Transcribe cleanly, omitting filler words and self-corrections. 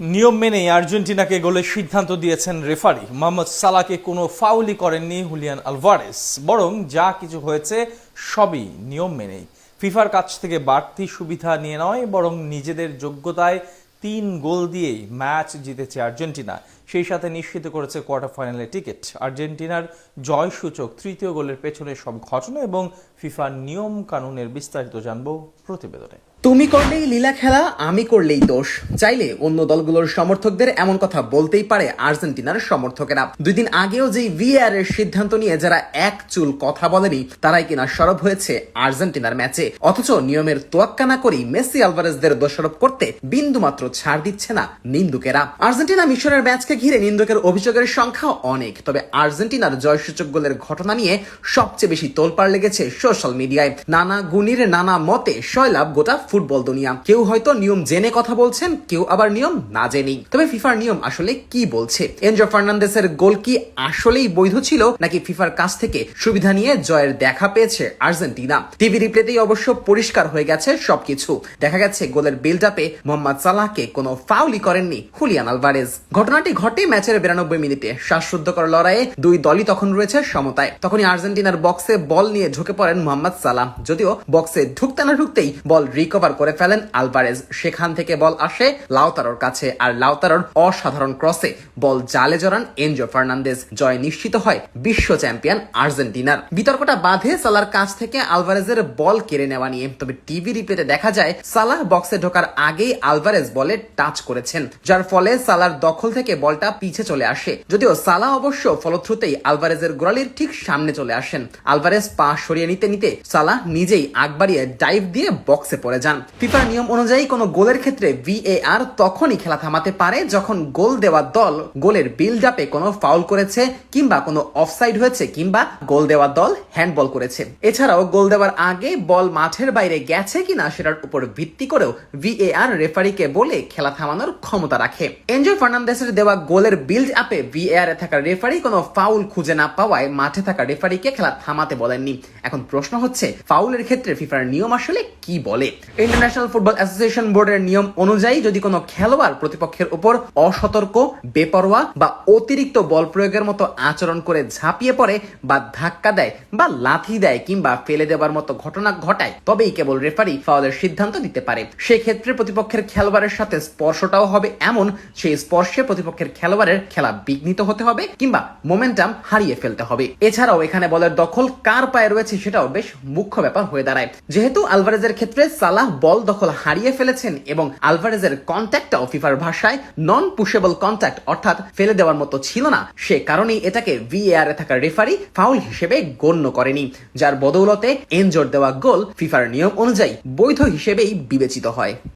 নিয়ম মেনেই আর্জেন্টিনাকে গোলের সিদ্ধান্ত দিয়েছেন রেফারি। মোহাম্মদ সালাহকে কোনো ফাউলই করেননি হুলিয়ান আলভারেস, বরং যা কিছু হয়েছে সবই নিয়ম মেনেই। ফিফার কাছ থেকে বাড়তি সুবিধা নিয়ে নয়, বরং নিজেদের যোগ্যতায় 3 গোল দিয়েই ম্যাচ জিতেছে আর্জেন্টিনা। সেই সাথে নিশ্চিত করেছে কোয়ার্টার ফাইনালে টিকিট। আর্জেন্টিনার জয়সূচক তৃতীয় গোলের পেছনে সব ঘটনা এবং ফিফার নিয়ম কানুনের বিস্তারিত জানবো প্রতিবেদনে। তুমি করলেই লীলা খেলা, আমি করলেই দোষ। চাইলে অন্য দলগুলোর সমর্থকদের এমন কথা বলতেই পারে আর্জেন্টিনার সমর্থকেরা। 2 দিন আগেও যেই ভিএআর এর সিদ্ধান্ত নিয়ে যারা এক চুল কথা বলেনি, তারাই কিনা সরব হয়েছে আর্জেন্টিনার ম্যাচে। অথচ নিয়মের তোয়াক্কা না করেই মেসি আলভারেজদের দোষারোপ করতে বিন্দুমাত্র ছাড় দিচ্ছে না নিন্দুকেরা। আর্জেন্টিনা মিশরের ম্যাচকে ঘিরে নিন্দুকের অভিযোগের সংখ্যা অনেক, তবে আর্জেন্টিনার জয়সূচক গোলের ঘটনা নিয়ে সবচেয়ে বেশি তোলপাড় লেগেছে সোশ্যাল মিডিয়ায়। নানা গুণীর নানা মতে সয়লাভ গোটা ফুটবল দুনিয়া। কেউ হয়তো নিয়ম জেনে কথা বলছেন, কেউ আবার নিয়ম না জেনেই। তবে ফিফার নিয়ম আসলে কি বলছে? এনজো ফার্নান্দেসের গোল কি আসলেই বৈধ ছিল, নাকি ফিফার কাছ থেকে সুবিধা নিয়ে জয়ের দেখা পেয়েছে আর্জেন্টিনা? টিভি রিপ্লেতেই অবশ্য পরিষ্কার হয়ে গেছে সবকিছু। দেখা গেছে গোলের বিল্ড আপে মোহাম্মদ সালাহকে কোনো ফাউলই করেননি হুলিয়ান আলভারেজ। ঘটনাটি ঘটে ম্যাচের 92 মিনিটে। শ্বাসরুদ্ধকর লড়াইয়ে দুই দলই তখন রয়েছে সমতায়। তখনই আর্জেন্টিনার বক্সে বল নিয়ে ঢুকে পড়েন মোহাম্মদ সালাহ। যদিও বক্সে ঢুকতে না ঢুকতেই বল রিকভার করে ফেলেন আলভারেজ। সেখান থেকে বল আসে লাউতারোর কাছে, আর লাউতারোর অসাধারণ ক্রসে বল জালে জড়ান এনজো ফার্নান্দেজ। জয় নিশ্চিত হয় বিশ্ব চ্যাম্পিয়ন আর্জেন্টিনার। বিতর্কটা বাধে সালার কাছ থেকে আলভারেজের বল কেড়ে নেওয়া নিয়ে। তবে টিভি রিপ্লেতে দেখা যায় সালাহ বক্সে ঢোকার আগেই আলভারেজ বলে টাচ করেছেন, যার ফলে সালার দখল থেকে বলটা পিছে চলে আসে। যদিও সালাহ অবশ্য ফলশ্রুতেই আলভারেজের গোড়ালির ঠিক সামনে চলে আসেন। আলভারেজ পা সরিয়ে নিতে নিতে সালাহ নিজেই আগ বাড়িয়ে ডাইভ দিয়ে বক্সে পড়ে যান। ফিফার নিয়ম অনুযায়ী কোনো গোলের ক্ষেত্রে ভিএআর তখনই খেলা থামাতে পারে যখন গোল দেওয়া দল গোলের বিল্ড আপে কোনো ফাউল করেছে, কিংবা কোনো অফসাইড হয়েছে, কিংবা গোল দেওয়া দল হ্যান্ডবল করেছে। এছাড়াও গোল দেওয়ার আগে বল মাঠের বাইরে গেছে কিনা সেটার উপর ভিত্তি করেও ভিএআর রেফারিকে বলে খেলা থামানোর ক্ষমতা রাখে। এনজো ফার্নান্দেসের দেওয়া গোলের বিল্ড আপে ভিএআর এ থাকা রেফারি কোনো ফাউল খুঁজে না পাওয়ায় মাঠে থাকা রেফারিকে খেলা থামাতে বলেননি। এখন প্রশ্ন হচ্ছে, ফাউলের ক্ষেত্রে ফিফার নিয়ম আসলে কি বলে? ইন্টারন্যাশনাল ফুটবল অ্যাসোসিয়েশন বোর্ডের নিয়ম অনুযায়ী যদি কোনো খেলোয়াড় প্রতিপক্ষের উপর অসতর্ক, বেপরোয়া বা অতিরিক্ত বল প্রয়োগের মতো আচরণ করে ঝাঁপিয়ে পড়ে, বা ধাক্কা দেয়, বা লাথি দেয়, কিংবা ফেলে দেওয়ার মতো ঘটনা ঘটায়, তবেই কেবল রেফারি ফাউলের সিদ্ধান্ত দিতে পারে। সেক্ষেত্রে প্রতিপক্ষের খেলোয়াড়ের সাথে স্পর্শটাও হবে এমন, সেই স্পর্শে প্রতিপক্ষের খেলোয়াড়ের খেলা বিঘ্নিত হতে হবে, কিংবা মোমেন্টাম হারিয়ে ফেলতে হবে। এছাড়াও এখানে বলের দখল কার পায়ে রয়েছে সেটাও বেশ মুখ্য ব্যাপার হয়ে দাঁড়ায়। যেহেতু আলভারেজের ক্ষেত্রে সালাহ বল দখল হারিয়ে ফেলেছেন এবং আলভারেজের কন্ট্যাক্টটাও ফিফার ভাষায় নন পুশেবল কন্ট্যাক্ট, অর্থাৎ ফেলে দেওয়ার মতো ছিল না, সে কারণেই এটাকে ভিএআর এ থাকা রেফারি ফাউল হিসেবে গণ্য করেনি, যার বদৌলতে এনজোর দেওয়া গোল ফিফার নিয়ম অনুযায়ী বৈধ হিসেবেই বিবেচিত হয়।